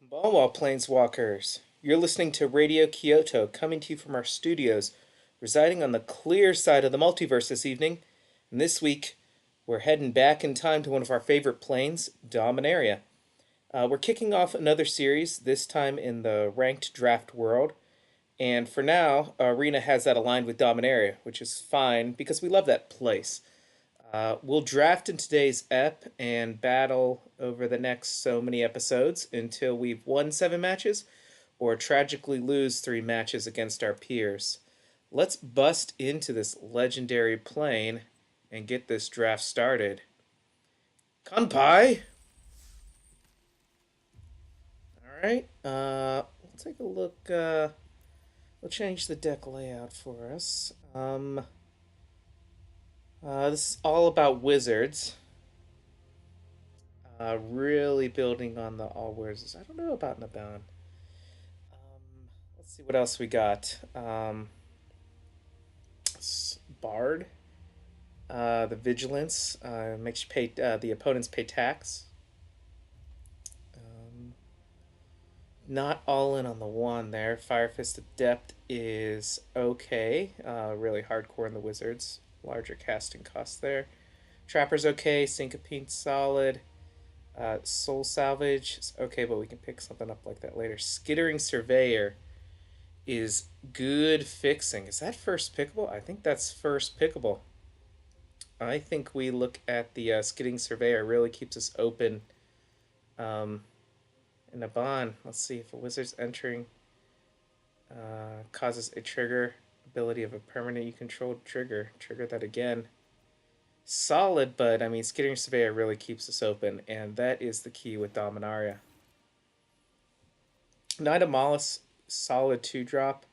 Konbanwa, Planeswalkers. You're listening to Radio Kyoto, coming to you from our studios, residing on the clear side of the multiverse this evening. And this week, we're heading back in time to one of our favorite planes, Dominaria. We're kicking off another series, this time in the ranked draft world. And for now, Arena has that aligned with Dominaria, which is fine because we love that place. We'll draft in today's ep and battle over the next so many episodes until we've won 7 matches or tragically lose 3 matches against our peers. Let's bust into this legendary plane and get this draft started. Kanpai! Alright, we'll take a look. We'll change the deck layout for us. This is all about wizards. Really building on the all wizards. I don't know about Naban. Let's see what else we got. Bard. The vigilance makes you pay the opponents pay tax. Not all in on the one there. Fire Fist Adept is okay. Really hardcore in the wizards. Larger casting cost there. Trapper's okay. Syncope solid. Soul Salvage is okay, but we can pick something up like that later. Skittering Surveyor is good fixing. Is that first pickable? I think that's first pickable. I think we look at the Skittering Surveyor. Really keeps us open in a bond. Let's see if a wizard's entering causes a trigger ability of a permanent you control trigger. Trigger that again. Solid, but I mean, Skittering Surveyor really keeps us open, and that is the key with Dominaria. Knight of Mollis, solid 2-drop.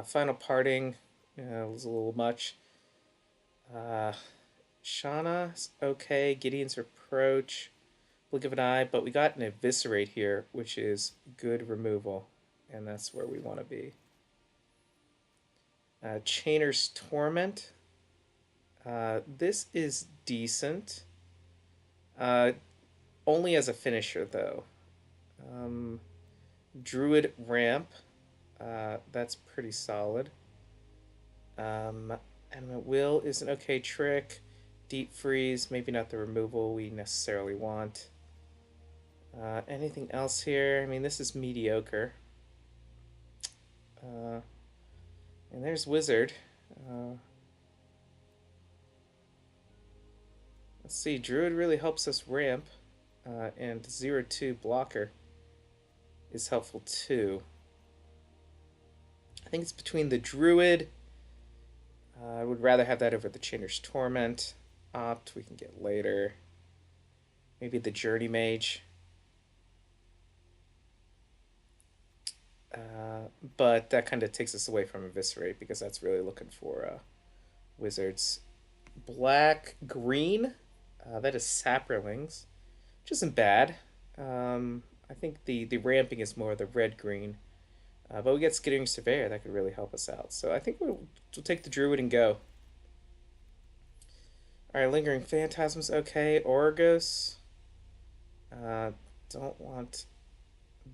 Final Parting was a little much. Shauna's okay. Gideon's Reproach, Blink of an Eye, but we got an Eviscerate here, which is good removal, and that's where we want to be. Chainer's Torment. This is decent. Only as a finisher, though. Druid Ramp. That's pretty solid. Animate Will is an okay trick. Deep Freeze, maybe not the removal we necessarily want. Anything else here? I mean, this is mediocre. And there's Wizard. Let's see, Druid really helps us ramp, and 0-2 blocker is helpful too. I think it's between the Druid. I would rather have that over the Chainer's Torment. Opt, we can get later. Maybe the Journey Mage. But that kind of takes us away from Eviscerate because that's really looking for wizards. Black, green. That is Saprolings, which isn't bad. I think the ramping is more the red-green. But we get Skittering Surveyor. That could really help us out. So I think we'll take the Druid and go. Alright, Lingering Phantasm's okay. Orgos. Don't want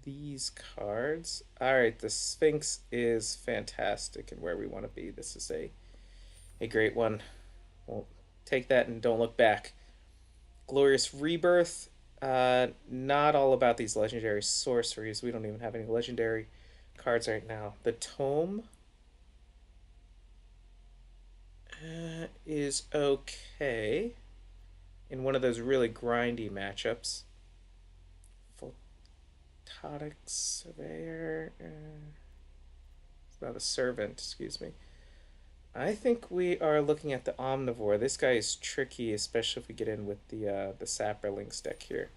these cards. Alright, the Sphinx is fantastic and where we want to be. This is a great one. We'll take that and don't look back. Glorious Rebirth. Not all about these legendary sorceries. We don't even have any legendary cards right now. The Tome is okay in one of those really grindy matchups. Phototic Surveyor. It's not a servant, excuse me. I think we are looking at the Omnivore. This guy is tricky, especially if we get in with the Saprolings deck here.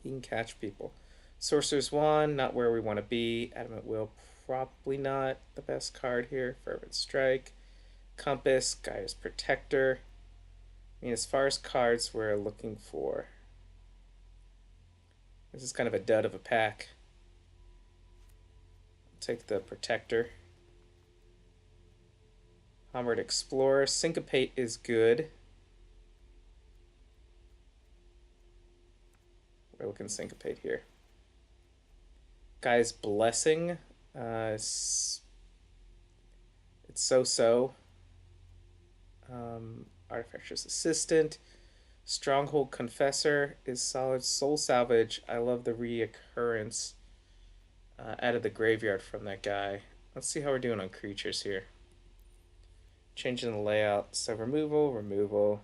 He can catch people. Sorcerer's Wand, not where we want to be. Adamant Will, probably not the best card here. Fervent Strike. Compass, Gaia's Protector. I mean, as far as cards we're looking for, this is kind of a dud of a pack. I'll take the Protector. Homeward Explorer. Syncopate is good. We're looking Syncopate here. Guy's Blessing. It's so-so. Artificer's Assistant. Stronghold Confessor is solid. Soul Salvage. I love the reoccurrence out of the graveyard from that guy. Let's see how we're doing on creatures here. Changing the layout. So removal, removal.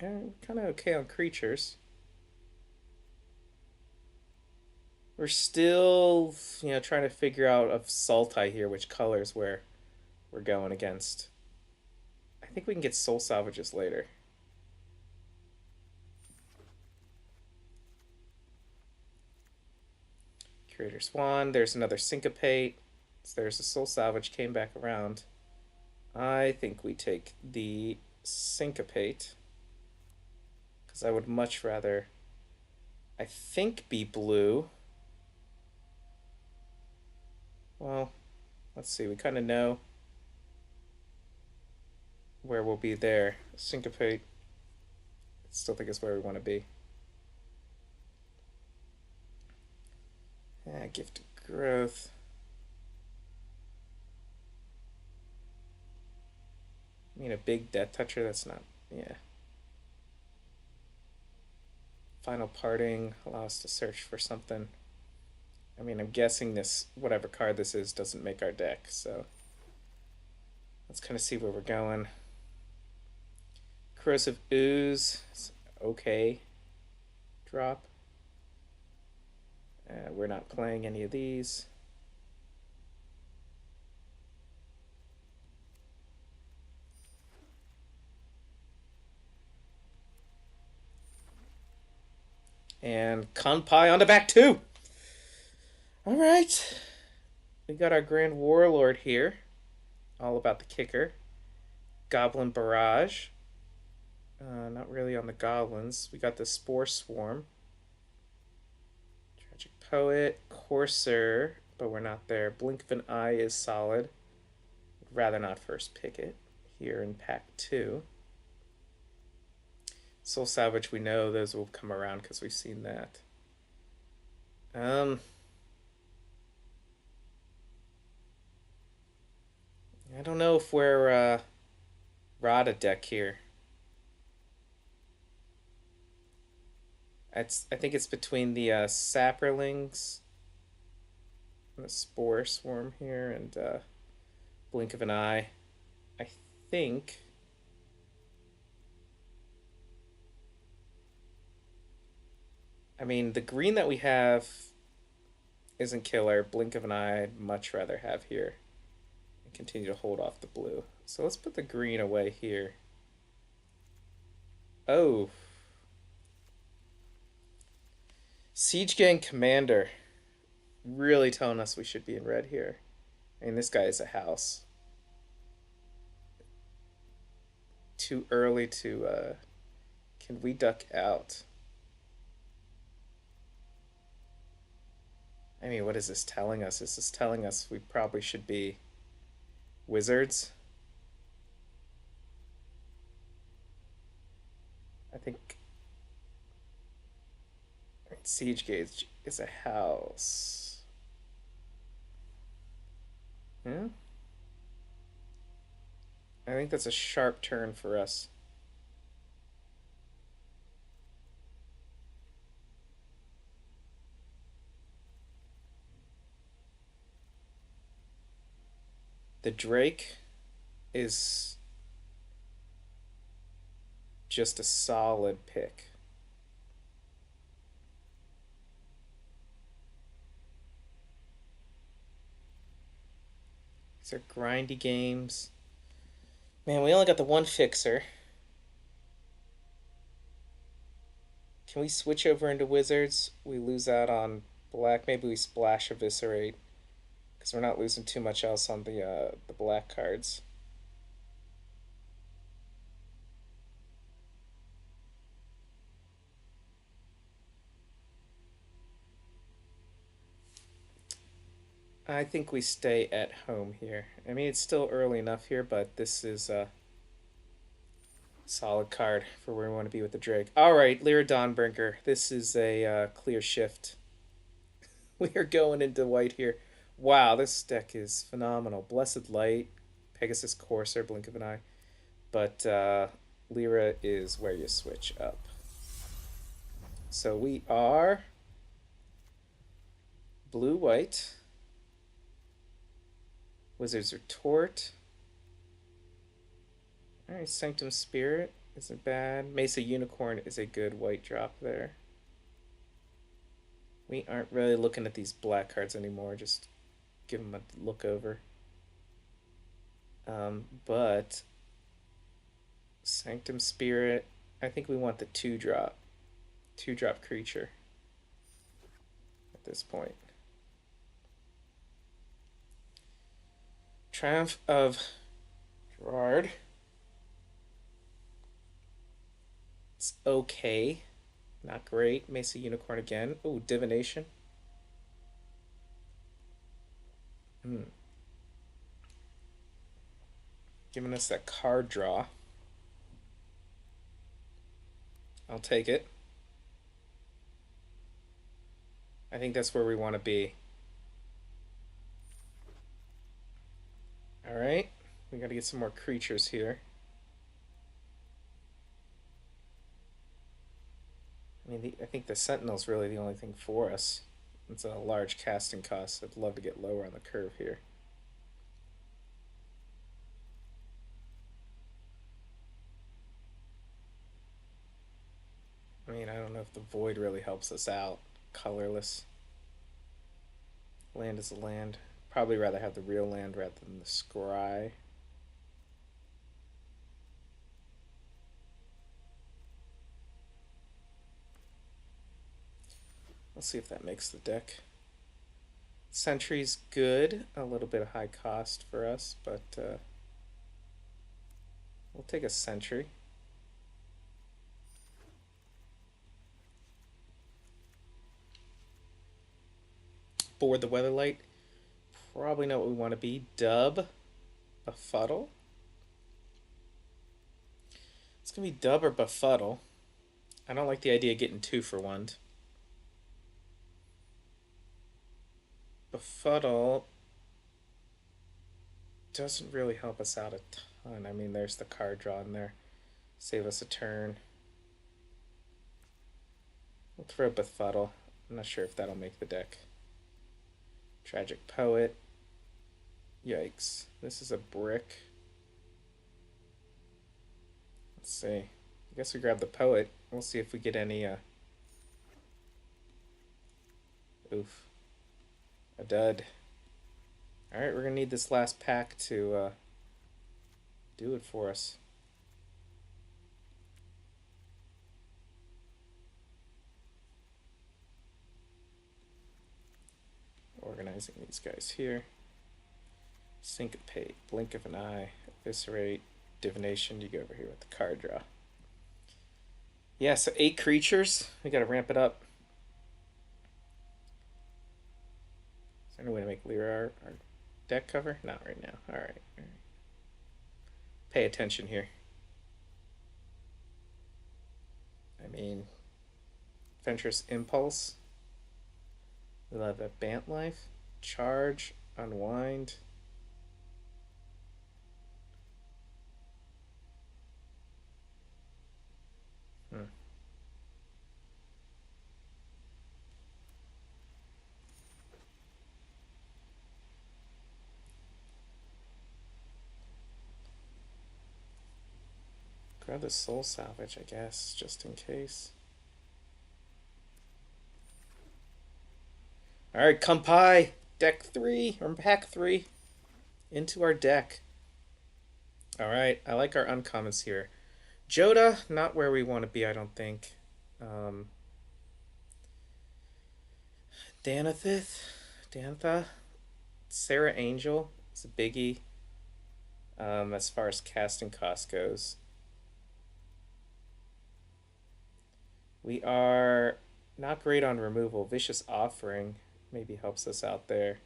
Yeah, kind of okay on creatures. We're still, trying to figure out of Sultai here which colors we're going against. I think we can get Soul Salvages later. Curator Swan. There's another Syncopate. So there's a Soul Salvage. Came back around. I think we take the Syncopate. Because I would much rather, I think, be blue. Well, let's see. We kind of know where we'll be there. Syncopate. I still think is where we want to be. Gift of Growth. I mean, a big Death Toucher, that's not, yeah. Final Parting, allow us to search for something. I mean, I'm guessing this, whatever card this is, doesn't make our deck, so let's kind of see where we're going. Corrosive Ooze, it's okay. Drop. We're not playing any of these. And Kanpai on the back too. All right. We got our Grand Warlord here. All about the kicker. Goblin Barrage. Not really on the goblins. We got the Spore Swarm. Tragic Poet. Courser. But we're not there. Blink of an Eye is solid. Would rather not first pick it here in pack 2. Soul Salvage, we know those will come around because we've seen that. I don't know if we're Rada deck here. I think it's between the Saprolings and the Spore Swarm here and Blink of an Eye. I think. I mean, the green that we have isn't killer. Blink of an Eye I'd much rather have here. And continue to hold off the blue. So let's put the green away here. Oh. Siege Gang Commander. Really telling us we should be in red here. I mean, this guy is a house. Too early to... can we duck out? I mean, what is this telling us? Is this telling us we probably should be wizards? I think Siege Gauge is a house. Yeah? I think that's a sharp turn for us. The Drake is just a solid pick. These are grindy games. Man, we only got the one fixer. Can we switch over into wizards? We lose out on black. Maybe we splash Eviscerate. Because we're not losing too much else on the black cards. I think we stay at home here. I mean, it's still early enough here, but this is a solid card for where we want to be with the Drake. All right, Lyra Dawnbreaker. This is a clear shift. We are going into white here. Wow, this deck is phenomenal. Blessed Light, Pegasus Courser, Blink of an Eye. But Lyra is where you switch up. So we are blue-white. Wizards Retort. Alright, Sanctum Spirit isn't bad. Mesa Unicorn is a good white drop there. We aren't really looking at these black cards anymore. Just give them a look over. But Sanctum Spirit, I think we want the 2-drop. 2-drop creature at this point. Triumph of Gerard. It's okay. Not great. Mesa Unicorn again. Oh, Divination. Giving us that card draw. I'll take it. I think that's where we want to be. Alright. We gotta get some more creatures here. I think the Sentinel's really the only thing for us. It's a large casting cost. I'd love to get lower on the curve here. I don't know if the Void really helps us out. Colorless. Land is a land. Probably rather have the real land rather than the scry. Let's see if that makes the deck. Sentry's good. A little bit of high cost for us, but we'll take a Sentry. Board the Weatherlight. Probably not what we want to be. Dub. Befuddle. It's going to be Dub or Befuddle. I don't like the idea of getting 2 for 1. Befuddle doesn't really help us out a ton. There's the card draw in there. Save us a turn. We'll throw Befuddle. I'm not sure if that'll make the deck. Tragic Poet. Yikes. This is a brick. Let's see. I guess we grab the Poet. We'll see if we get any, oof. A dud. Alright, we're going to need this last pack to do it for us. Organizing these guys here. Syncopate, Blink of an Eye, Eviscerate, Divination. You go over here with the card draw. Yeah, so 8 creatures. We got to ramp it up. Is there any way to make Lyra our deck cover? Not right now. Alright. Pay attention here. Venturous Impulse. We'll have a Bant Life, Charge, Unwind. Grab the Soul Salvage, I guess, just in case. Alright, Kampai, deck 3, or pack 3, into our deck. Alright, I like our uncommons here. Joda, not where we want to be, I don't think. Danatha, Sarah Angel, it's a biggie as far as casting cost goes. We are not great on removal. Vicious Offering maybe helps us out there.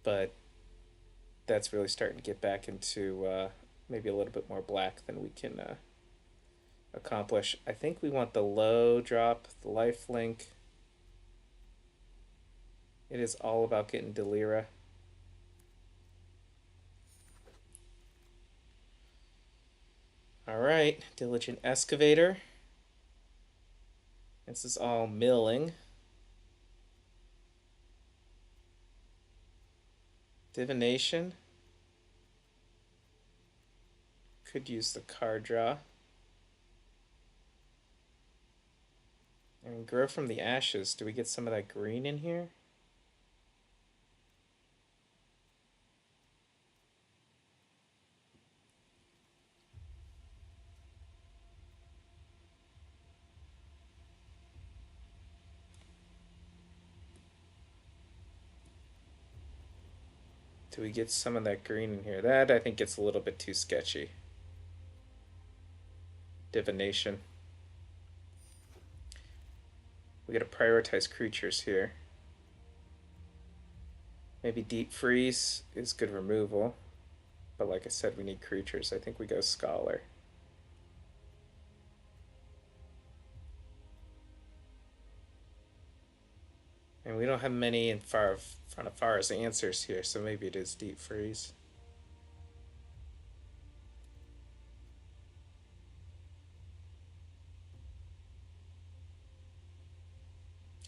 But that's really starting to get back into maybe a little bit more black than we can accomplish. I think we want the low drop, the lifelink. It is all about getting Delira. Alright, Diligent Excavator. This is all milling. Divination. Could use the card draw. And Grow from the Ashes. Do we get some of that green in here? Do we get some of that green in here? That, I think, gets a little bit too sketchy. Divination. We gotta prioritize creatures here. Maybe Deep Freeze is good removal. But like I said, we need creatures. I think we go Scholar. And we don't have many in front of Far's answers here, so maybe it is Deep Freeze.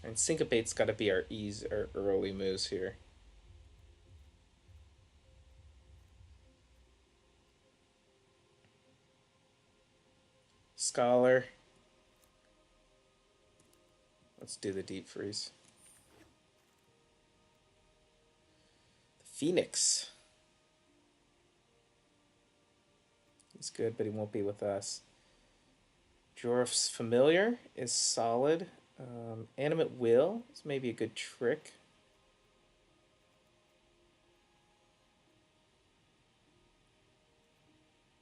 And Syncopate's got to be our early moves here. Scholar. Let's do the Deep Freeze. The Phoenix. He's good, but he won't be with us. Jorf's Familiar is solid. Animate Will is maybe a good trick.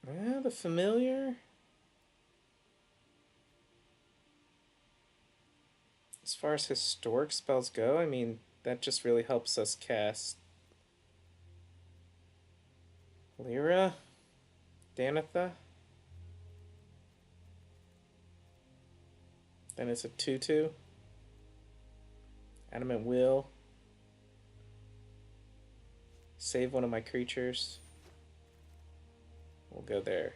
Yeah, the Familiar. As far as historic spells go, I mean, that just really helps us cast Lyra, Danitha. Then it's a 2/2. Animate Will. Save one of my creatures. We'll go there.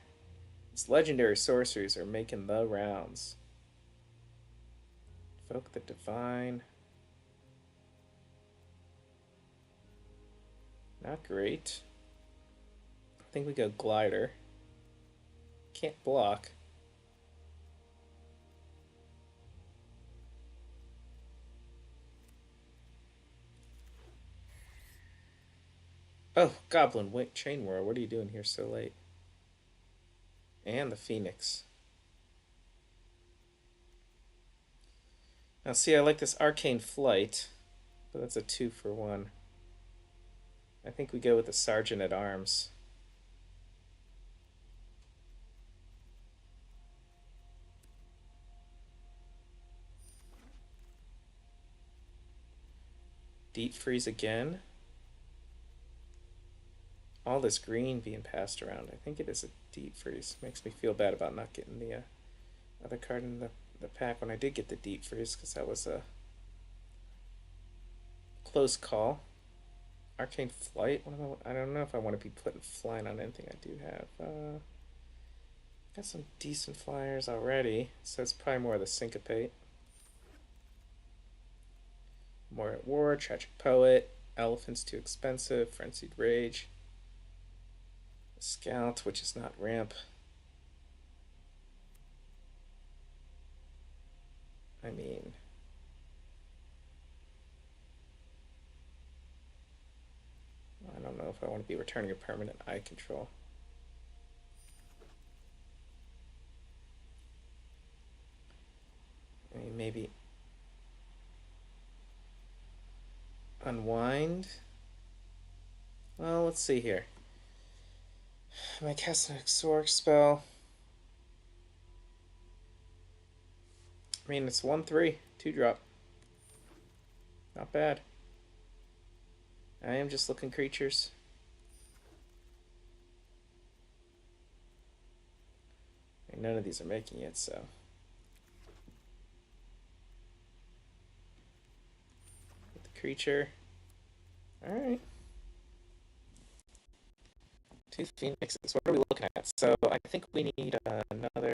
These legendary sorceries are making the rounds. Invoke the Divine. Not great. I think we go Glider. Can't block. Oh, Goblin, wait, Chain Whirl, what are you doing here so late? And the Phoenix. Now see, I like this Arcane Flight, but that's a 2-for-1. I think we go with the Sergeant at Arms. Deep Freeze again. All this green being passed around. I think it is a Deep Freeze. Makes me feel bad about not getting the other card in the pack when I did get the Deep Freeze, because that was a close call. Arcane Flight. I don't know if I want to be putting flying on anything I do have. Got some decent flyers already, so it's probably more of the Syncopate. More at War, Tragic Poet, Elephant's too expensive, Frenzied Rage, Scout, which is not ramp. I mean, I don't know if I want to be returning a permanent eye control. I mean, maybe Unwind. Well, let's see here. Am I casting an Exorc spell? I mean, it's 1/3, 2-drop. Not bad. I am just looking creatures. And none of these are making it, so. creature. Alright. 2 Phoenixes. What are we looking at? So I think we need another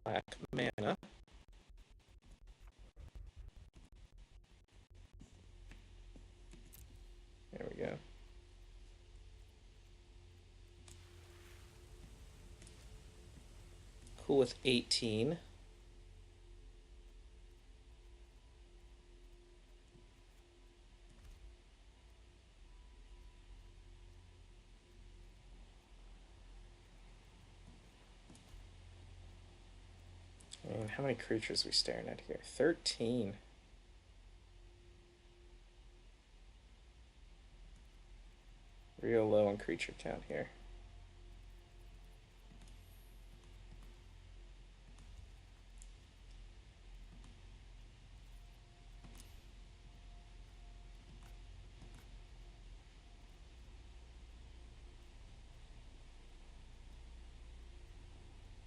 black mana. There we go. Cool with 18. And how many creatures are we staring at here? 13. Real low on creature count here.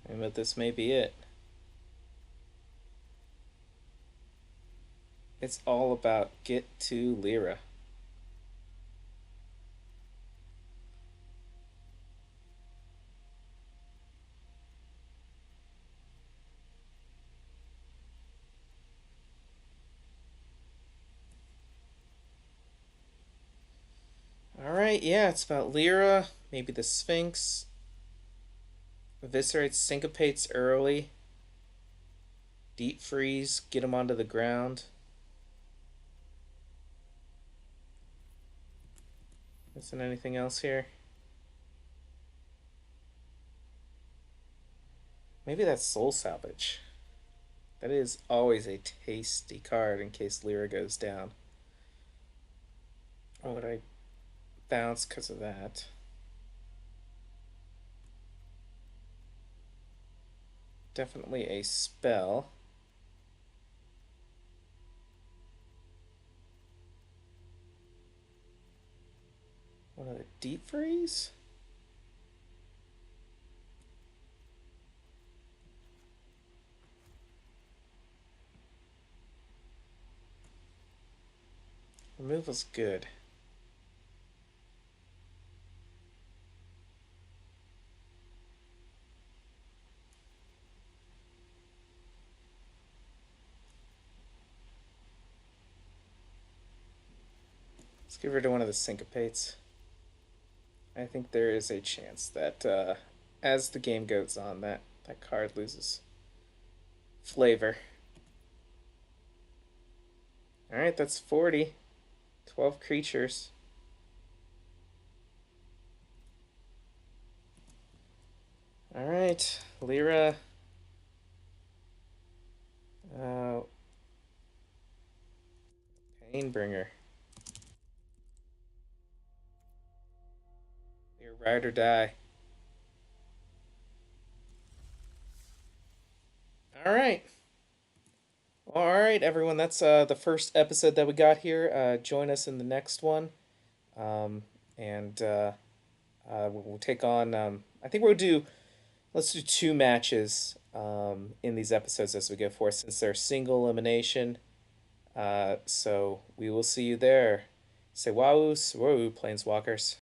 But this may be it. It's all about get to Lyra. Alright, yeah, it's about Lyra, maybe the Sphinx. Eviscerates, syncopates early. Deep freeze, get him onto the ground. Isn't anything else here? Maybe that's Soul Salvage. That is always a tasty card in case Lyra goes down. Or would I bounce because of that? Definitely a spell. One of the deep freeze? Removal's good. Let's give her to one of the syncopates. I think there is a chance that as the game goes on, that card loses flavor. Alright, that's 40. 12 creatures. Alright, Lyra. Painbringer. You're ride or die. Alright. Alright, everyone. That's the first episode that we got here. Join us in the next one. And we'll take on. I think we'll do. Let's do 2 matches in these episodes as we go forth, since they're single elimination. So we will see you there. Say wahoo, swoo, Planeswalkers.